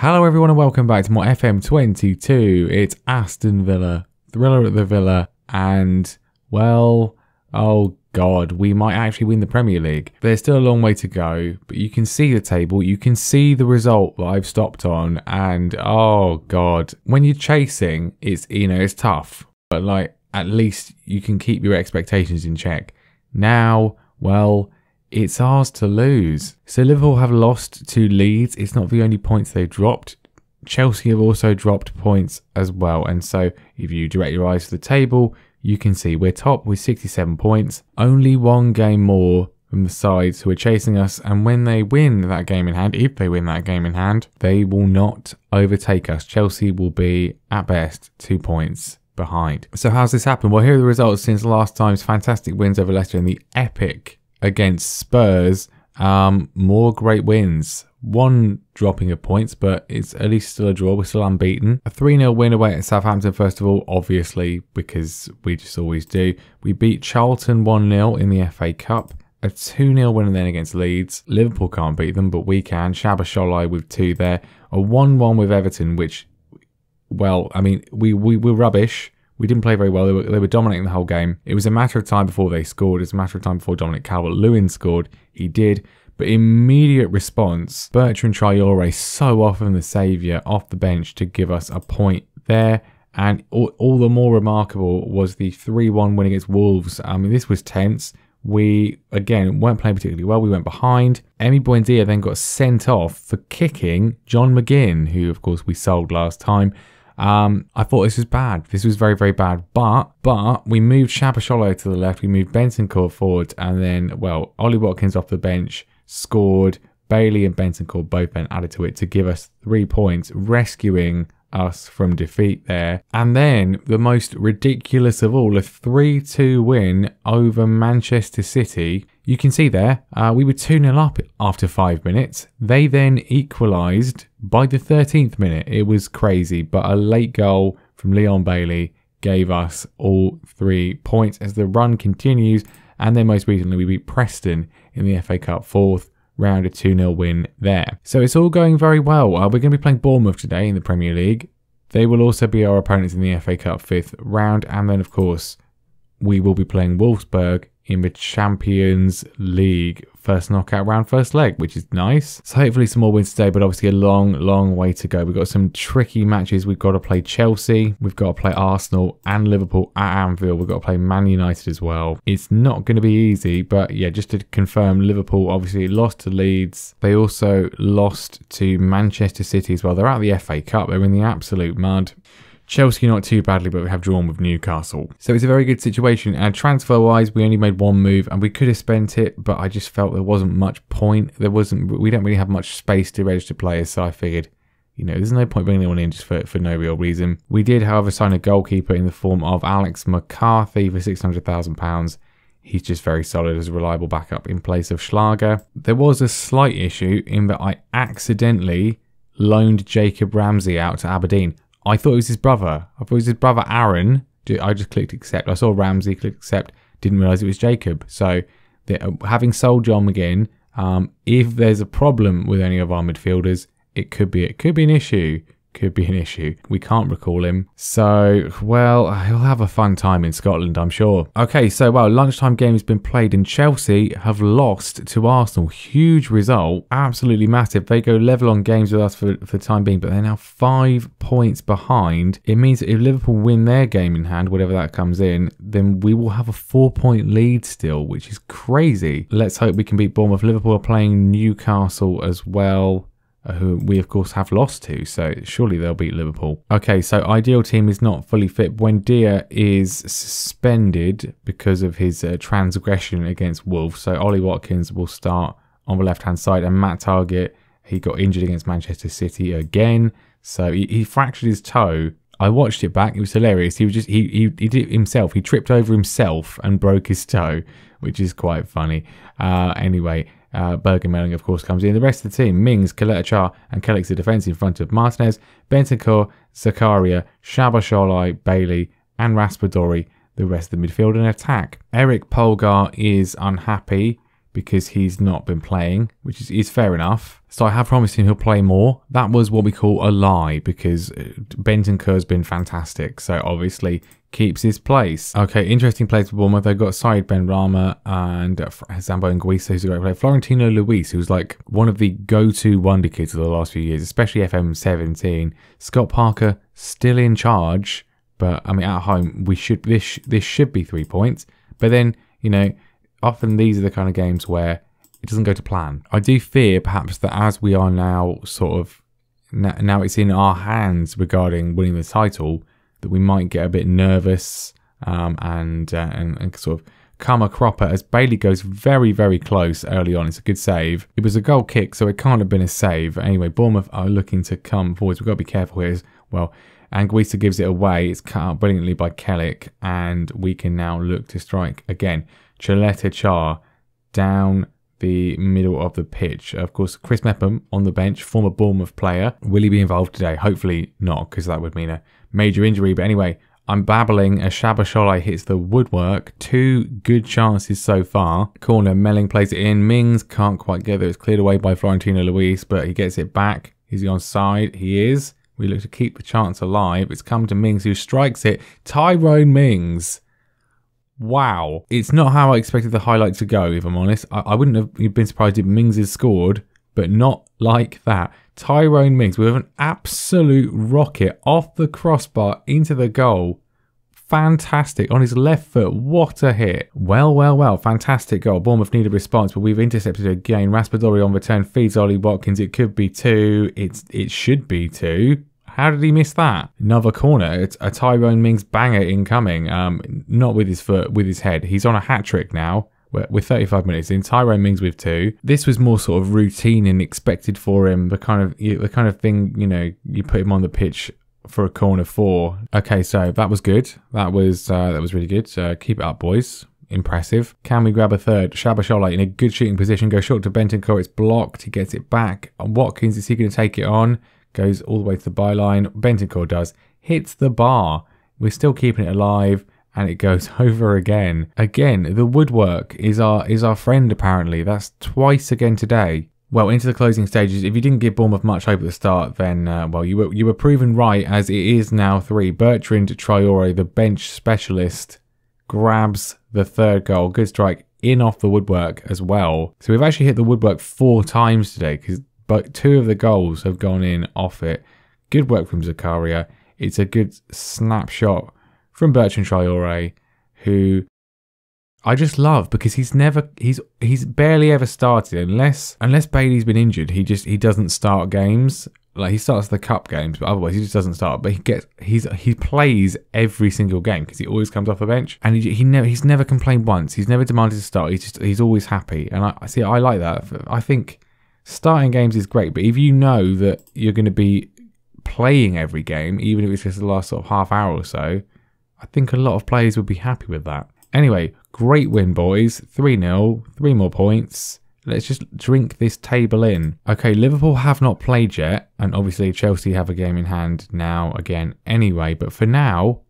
Hello everyone and welcome back to more FM22. It's Aston Villa, thriller at the Villa, and, well, oh god, we might actually win the Premier League. There's still a long way to go, but you can see the table, you can see the result that I've stopped on, and oh god, when you're chasing, it's tough, but like, at least you can keep your expectations in check. Now, well, it's ours to lose. So Liverpool have lost to Leeds. It's not the only points they've dropped. Chelsea have also dropped points as well. And so if you direct your eyes to the table, you can see we're top with 67 points. Only one game more from the sides who are chasing us. And when they win that game in hand, if they win that game in hand, they will not overtake us. Chelsea will be, at best, 2 points behind. So how's this happened? Well, here are the results since last time's fantastic wins over Leicester and the epic against Spurs. More great wins. One dropping of points, but it's at least still a draw. We're still unbeaten. A 3-0 win away at Southampton, first of all, obviously, because we just always do. We beat Charlton 1-0 in the FA Cup. A 2-0 win then against Leeds. Liverpool can't beat them, but we can. Shabba with 2 there. A 1-1 with Everton, which, well, I mean, we were rubbish. We didn't play very well. They were dominating the whole game. It was a matter of time before they scored. It was a matter of time before Dominic Calvert-Lewin scored. He did. But immediate response, Bertrand Traore, so often the saviour, off the bench to give us a point there. And all the more remarkable was the 3-1 win against Wolves. I mean, this was tense. We, again, weren't playing particularly well. We went behind. Emi Buendia then got sent off for kicking John McGinn, who, of course, we sold last time. I thought this was bad. This was very, very bad. But we moved Shabba to the left. We moved Bentancur forward. And then, well, Ollie Watkins off the bench scored. Bailey and Bentancur both then added to it to give us 3 points, rescuing us from defeat there. And then the most ridiculous of all, a 3-2 win over Manchester City. You can see there, we were 2-0 up after 5 minutes. They then equalised by the 13th minute. It was crazy, but a late goal from Leon Bailey gave us all 3 points as the run continues. And then most recently, we beat Preston in the FA Cup 4th round, a 2-0 win there. So it's all going very well. We're going to be playing Bournemouth today in the Premier League. They will also be our opponents in the FA Cup 5th round. And then, of course, we will be playing Wolfsburg in the Champions League first knockout round, first leg, which is nice. So hopefully some more wins today, but obviously a long way to go. We've got some tricky matches. We've got to play Chelsea, we've got to play Arsenal and Liverpool at Anfield. We've got to play Man United as well. It's not going to be easy, but yeah, just to confirm, Liverpool obviously lost to Leeds. They also lost to Manchester City as well. They're out of the FA Cup. They're in the absolute mud. Chelsea not too badly, but we have drawn with Newcastle. So it's a very good situation. And transfer-wise, we only made one move and we could have spent it, but I just felt there wasn't much point. We don't really have much space to register players, so I figured, there's no point bringing anyone in just for no real reason. We did, however, sign a goalkeeper in the form of Alex McCarthy for £600,000. He's just very solid as a reliable backup in place of Schlager. There was a slight issue in that I accidentally loaned Jacob Ramsey out to Aberdeen. I thought it was his brother. I thought it was his brother Aaron. I just clicked accept. I saw Ramsey, clicked accept. Didn't realise it was Jacob. So, having sold John McGinn, if there's a problem with any of our midfielders, it could be an issue. We can't recall him. So, well, he'll have a fun time in Scotland, I'm sure. Okay, so, well, lunchtime game has been played and Chelsea have lost to Arsenal. Huge result. Absolutely massive. They go level on games with us for the time being, but they're now 5 points behind. It means that if Liverpool win their game in hand, whatever that comes in, then we will have a 4-point lead still, which is crazy. Let's hope we can beat Bournemouth. Liverpool are playing Newcastle as well, who we of course have lost to, so surely they'll beat Liverpool. Okay, so ideal team is not fully fit. Buendia is suspended because of his transgression against Wolves, so Ollie Watkins will start on the left hand side, and Matt Targett, he got injured against Manchester City again, so he fractured his toe. I watched it back, it was hilarious. He did it himself. He tripped over himself and broke his toe, which is quite funny. Anyway, Bergen Melling, of course, comes in. The rest of the team, Mings, Kaleta-Char and Kellex the defence in front of Martinez, Bentancur, Zakaria, Shabba, Bailey and Raspadori, the rest of the midfield and attack. Eric Polgar is unhappy because he's not been playing, which is fair enough. So I have promised him he'll play more. That was what we call a lie, because Bentancur's been fantastic. So obviously keeps his place. Okay, interesting plays for Bournemouth. They've got Said Benrahma and Zambo Anguissa, who's a great player. Florentino Luis, who's like one of the go-to wonder kids of the last few years, especially FM17. Scott Parker still in charge, but I mean at home this should be 3 points. But then, you know, often these are the kind of games where it doesn't go to plan. I do fear perhaps that as we are now sort of, now it's in our hands regarding winning the title, that we might get a bit nervous and sort of come a cropper as Bailey goes very, very close early on. It's a good save. It was a goal kick, so it can't have been a save. Anyway, Bournemouth are looking to come forwards. We've got to be careful here as well. Anguissa gives it away. It's cut out brilliantly by Kellick, and we can now look to strike again. Chaleta Char down the middle of the pitch. Of course, Chris Mepham on the bench, former Bournemouth player. Will he be involved today? Hopefully not, because that would mean a major injury. But anyway, I'm babbling as Shabasholai hits the woodwork. 2 good chances so far. Corner, Melling plays it in. Mings can't quite get there. It's cleared away by Florentino Luis, but he gets it back. Is he onside? He is. We look to keep the chance alive. It's come to Mings, who strikes it. Tyrone Mings. Wow. It's not how I expected the highlight to go, if I'm honest. I wouldn't have been surprised if Mings had scored, but not like that. Tyrone Mings with an absolute rocket off the crossbar into the goal. Fantastic. On his left foot. What a hit. Well. Fantastic goal. Bournemouth need a response, but we've intercepted again. Raspadori on return feeds Ollie Watkins. It could be 2. It should be 2. How did he miss that? Another corner. It's a Tyrone Mings banger incoming. Not with his foot, with his head. He's on a hat-trick now. We're 35 minutes in. Tyrone Mings with 2. This was more sort of routine and expected for him. The kind of thing, you know, you put him on the pitch for a corner for. Okay, so that was good. That was really good. Keep it up, boys. Impressive. Can we grab a third? Shabasholai in a good shooting position. Goes short to Bentancur. It's blocked. He gets it back. Watkins, is he going to take it on? Goes all the way to the byline. Bentancur does. Hits the bar. We're still keeping it alive. And it goes over again. Again, the woodwork is our friend, apparently. That's twice again today. Well, into the closing stages. If you didn't give Bournemouth much hope at the start, then, well, you were proven right, as it is now 3. Bertrand Traore, the bench specialist, grabs the third goal. Good strike in off the woodwork as well. So we've actually hit the woodwork 4 times today, but 2 of the goals have gone in off it. Good work from Zakaria. It's a good snapshot from Bertrand Traore, who I just love, because he's barely ever started unless Bailey's been injured. He doesn't start games. Like, he starts the cup games, but otherwise he just doesn't start. But he plays every single game because he always comes off the bench, and he's never complained once. He's never demanded to start. He's always happy, and I like that. I think starting games is great, but if you know that you're going to be playing every game, even if it's just the last sort of half hour or so, I think a lot of players would be happy with that. Anyway, great win, boys. 3-0, 3 more points. Let's just drink this table in. Okay, Liverpool have not played yet, and obviously Chelsea have a game in hand now again anyway. But for now,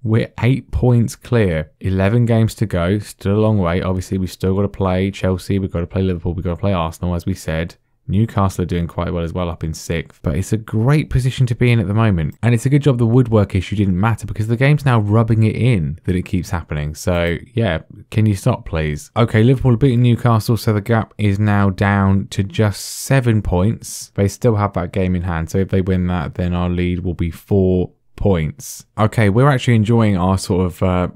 we're 8 points clear. 11 games to go. Still a long way. Obviously, we've still got to play Chelsea. We've got to play Liverpool. We've got to play Arsenal, as we said. Newcastle are doing quite well as well, up in 6th. But it's a great position to be in at the moment. And it's a good job the woodwork issue didn't matter, because the game's now rubbing it in that it keeps happening. So, yeah, can you stop, please? Okay, Liverpool have beaten Newcastle, so the gap is now down to just 7 points. They still have that game in hand. So if they win that, then our lead will be 4 points. Okay, we're actually enjoying our sort of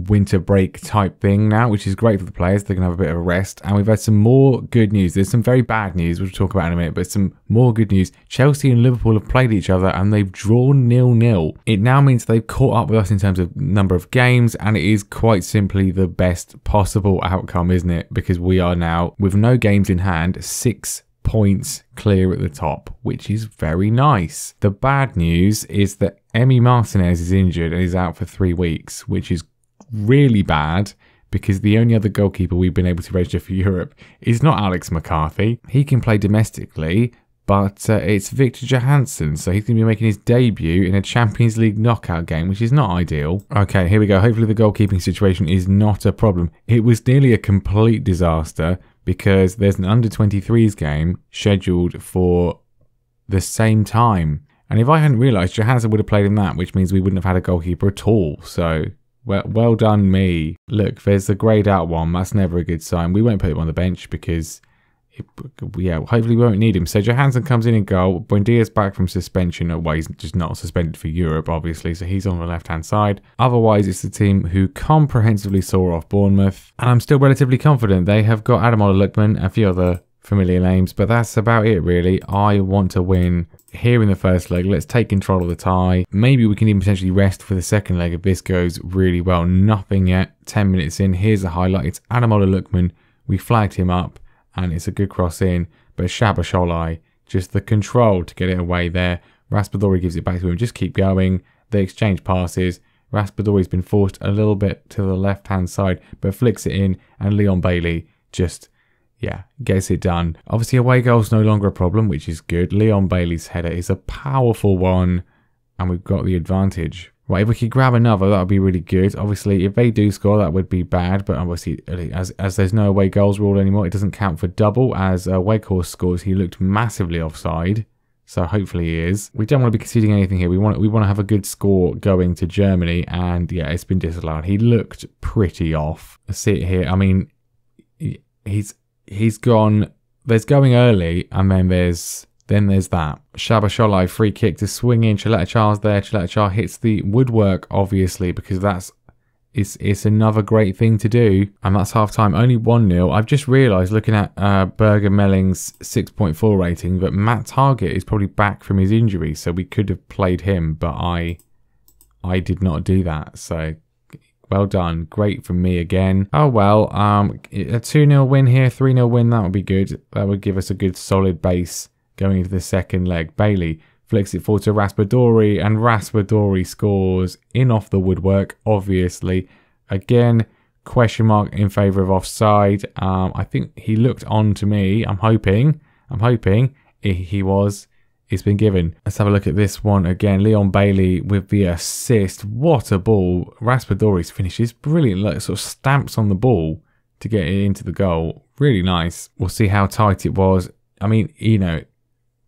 winter break type thing now, which is great for the players. They're going to have a bit of a rest. And we've had some more good news. There's some very bad news, which we'll talk about in a minute, but some more good news. Chelsea and Liverpool have played each other and they've drawn 0-0. It now means they've caught up with us in terms of number of games, and it is quite simply the best possible outcome, isn't it? Because we are now, with no games in hand, 6 points clear at the top, which is very nice. The bad news is that Emi Martinez is injured and is out for 3 weeks, which is really bad, because the only other goalkeeper we've been able to register for Europe is not Alex McCarthy. He can play domestically, but it's Victor Johansson, so he's going to be making his debut in a Champions League knockout game, which is not ideal. Okay, here we go. Hopefully the goalkeeping situation is not a problem. It was nearly a complete disaster, because there's an under-23s game scheduled for the same time. And if I hadn't realised, Johansson would have played in that, which means we wouldn't have had a goalkeeper at all. So, well done me. Look, there's the greyed out one. That's never a good sign. We won't put him on the bench because, hopefully we won't need him. So Johansson comes in goal. Buendia's back from suspension. Well, he's just not suspended for Europe, obviously. So he's on the left-hand side. Otherwise, it's the team who comprehensively saw off Bournemouth. And I'm still relatively confident. They have got Ademola Lookman, a few other familiar names, but that's about it really. I want to win here in the first leg. Let's take control of the tie. Maybe we can even potentially rest for the second leg if this goes really well. Nothing yet. 10 minutes in. Here's the highlight. It's Ademola Lookman. We flagged him up and it's a good cross in, but Shabasholai, just the control to get it away there. Raspadori gives it back to him. Just keep going. They exchange passes. Raspadori's been forced a little bit to the left-hand side, but flicks it in, and Leon Bailey just gets it done. Obviously, away goal's no longer a problem, which is good. Leon Bailey's header is a powerful one, and we've got the advantage. Right, if we could grab another, that would be really good. Obviously, if they do score, that would be bad, but obviously, as there's no away goals rule anymore, it doesn't count for double. As Weghorst scores, he looked massively offside, so hopefully he is. We don't want to be conceding anything here. We want to have a good score going to Germany, and yeah, it's been disallowed. He looked pretty off. I see it here. I mean, he's gone. There's going early, and then there's that. Shabasholai free kick to swing in. Chaleta Charles there. Chaleta Charles hits the woodwork, obviously, because it's another great thing to do. And that's half time. Only 1-0. I've just realised, looking at Berger Melling's 6.4 rating, that Matt Targett is probably back from his injury, so we could have played him, but I did not do that. So well done. Great from me again. Oh well, a 2-0 win here, 3-0 win, that would be good. That would give us a good solid base going into the second leg. Bailey flicks it forward to Raspadori, and Raspadori scores in off the woodwork, obviously. Again, question mark in favour of offside. I think he looked on to me. I'm hoping he was. It's been given. Let's have a look at this one again. Leon Bailey with the assist. What a ball. Raspadori's finish is brilliant. Like, sort of stamps on the ball to get it into the goal. Really nice. We'll see how tight it was. I mean, you know,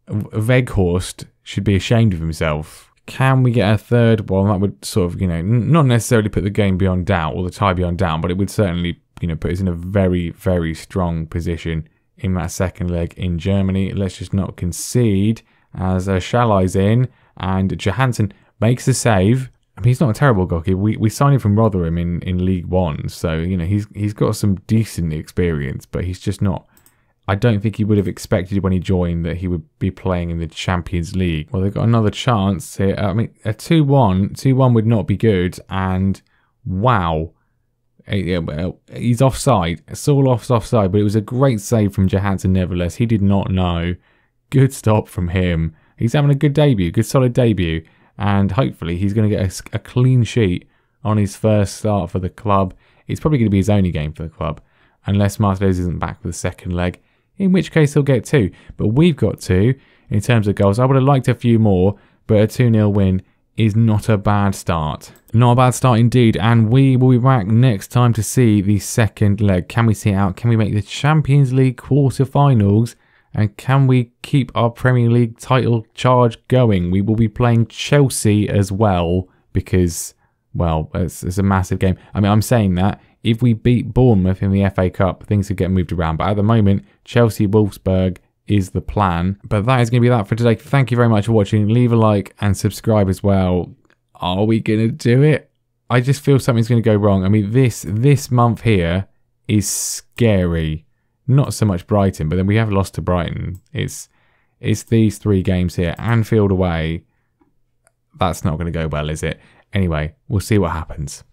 Weghorst should be ashamed of himself. Can we get a third one? That would sort of, you know, not necessarily put the game beyond doubt or the tie beyond doubt, but it would certainly, you know, put us in a very, very strong position in that second leg in Germany. Let's just not concede. As Shalai's in, and Johansson makes the save. I mean, he's not a terrible goalkeeper. We signed him from Rotherham in League One, so you know he's got some decent experience, but he's just not. I don't think he would have expected when he joined that he would be playing in the Champions League. Well, they've got another chance here. I mean, a 2-1 would not be good, and wow. He's offside. Saul offside, but it was a great save from Johansson nevertheless. He did not know. Good stop from him. He's having a good debut, good solid debut, and hopefully he's going to get a clean sheet on his first start for the club. It's probably going to be his only game for the club, unless Martinez isn't back for the second leg, in which case he'll get 2. But we've got 2 in terms of goals. I would have liked a few more, but a 2-0 win is not a bad start. Not a bad start indeed, and we will be back next time to see the second leg. Can we see it out? Can we make the Champions League quarter-finals? And can we keep our Premier League title charge going? We will be playing Chelsea as well because, well, it's a massive game. I mean, I'm saying that if we beat Bournemouth in the FA Cup, things could get moved around. But at the moment, Chelsea-Wolfsburg is the plan. But that is going to be that for today. Thank you very much for watching. Leave a like and subscribe as well. Are we going to do it? I just feel something's going to go wrong. I mean, this month here is scary. Not so much Brighton, but then we have lost to Brighton. It's these 3 games here. Anfield away. That's not going to go well, is it? Anyway, we'll see what happens.